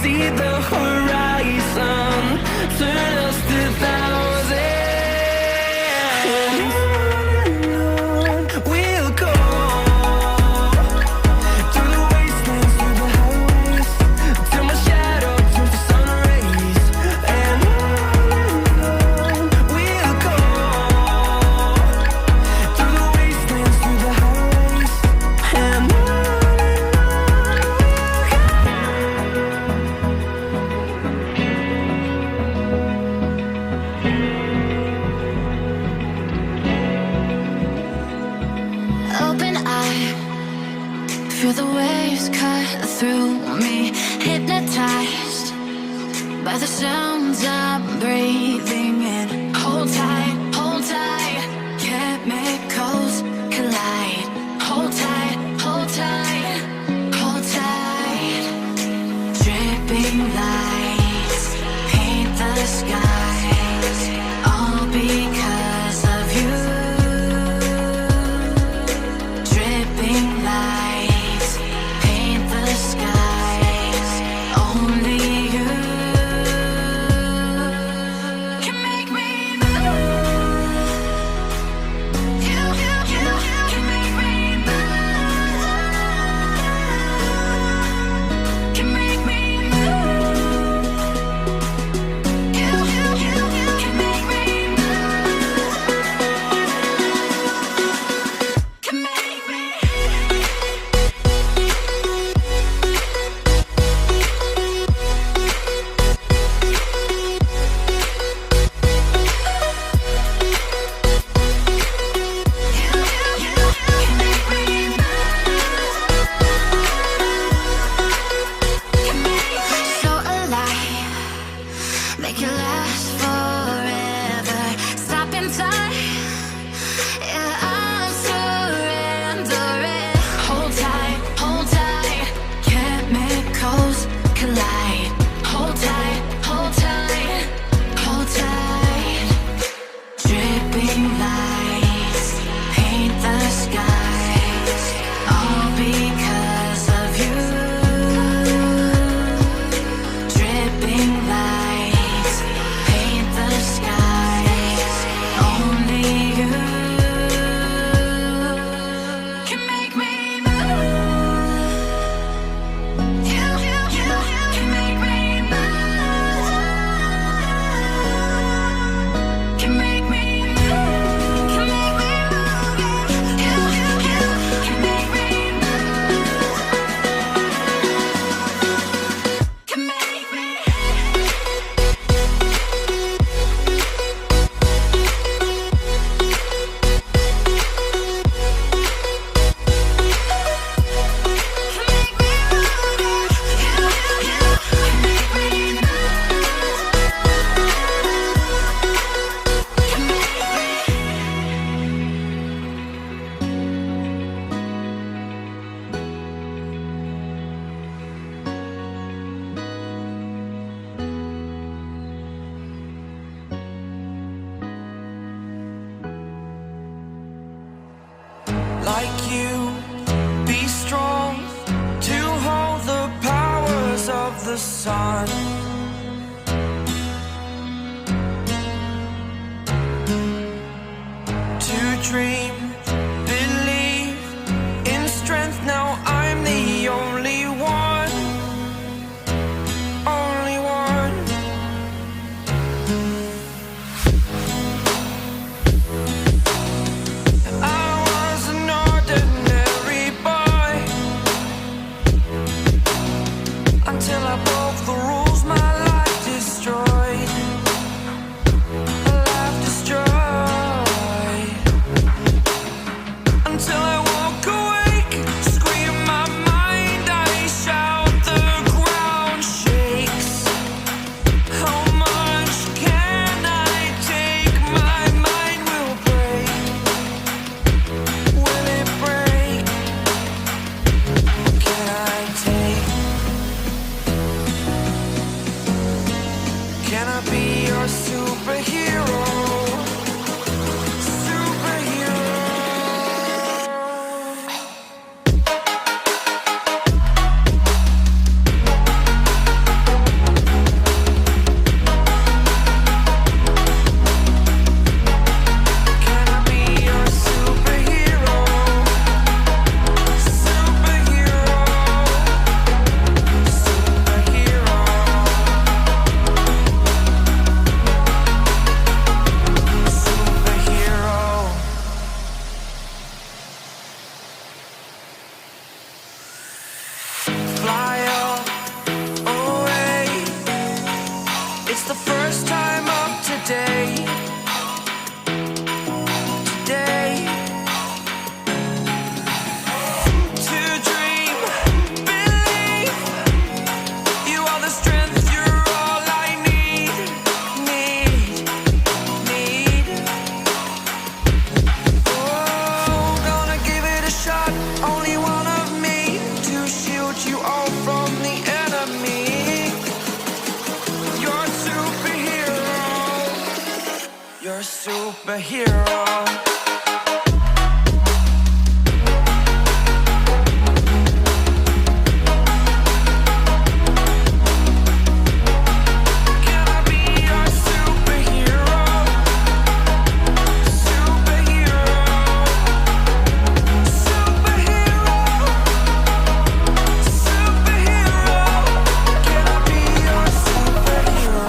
see the horizon, turn us to thousands. And on we'll go, through the wastelands, through the highways, till my shadow turns to sun rays. And on we'll go, through the wastelands, through the highways, and on. Open eye, feel the waves cut through me, hypnotized by the sounds I'm breathing in. Hold tight, chemicals collide. Hold tight, hold tight, hold tight. Dripping lights paint the skies, all because of you. Dripping lights paint the skies, only you can make me move. You can make me move. Can make me move. You can make me move. Can make me. So alive, make it last forever. Stop in time, yeah, I'm surrendering. Hold tight, chemicals collide. Hold tight, hold tight. Dripping lights paint the skies, all because of you. Dripping lights paint the skies, only you can make me move. You can make me move. Can make me move. Can make me move. You can make me move. Can make me. Like you, be strong to hold the powers of the sun. To dream, believe in strength. Now I'm the only one, only one. I was an ordinary boy until I broke the rules. My It's the first time of today. Today. To dream, believe. You are the strength, you're all I need. Oh, gonna give it a shot. Only one of me to shield you all from the enemy. You're a superhero. You're a superhero. Can I be your superhero? Superhero. Superhero. Superhero. Can I be your superhero?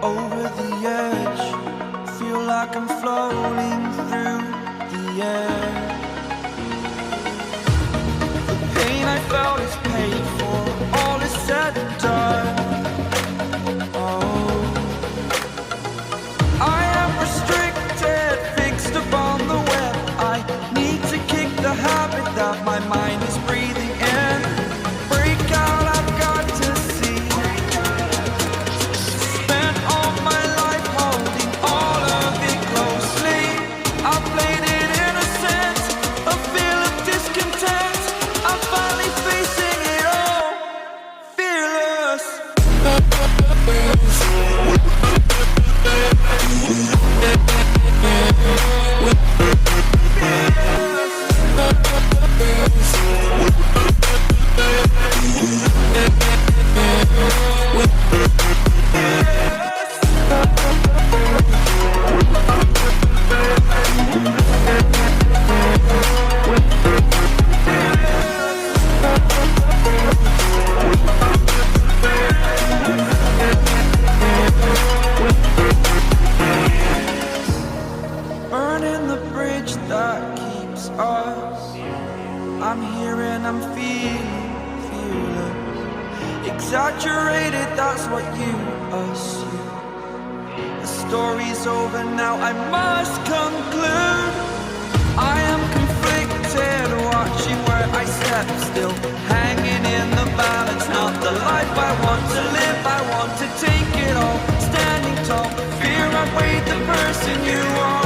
Over the edge, feel like I'm floating through the air. The pain I felt is paid for, all is said and done. Oh, I am restricted, fixed upon the web. I need to kick the habit that my mind is breathing in. Break out, I've got to see. Spent all my life holding all of it closely. I played it innocent, a feel of discontent. I'm finally facing it all, fearless. Burning the bridge that keeps us. I'm here and I'm feeling fearless. Exaggerated, that's what you assume. The story's over now, I must conclude. I am conflicted, watching where I step still, hanging in the balance. Not the life I want to live, I want to take it all. Standing tall, fear I weighed the person you are.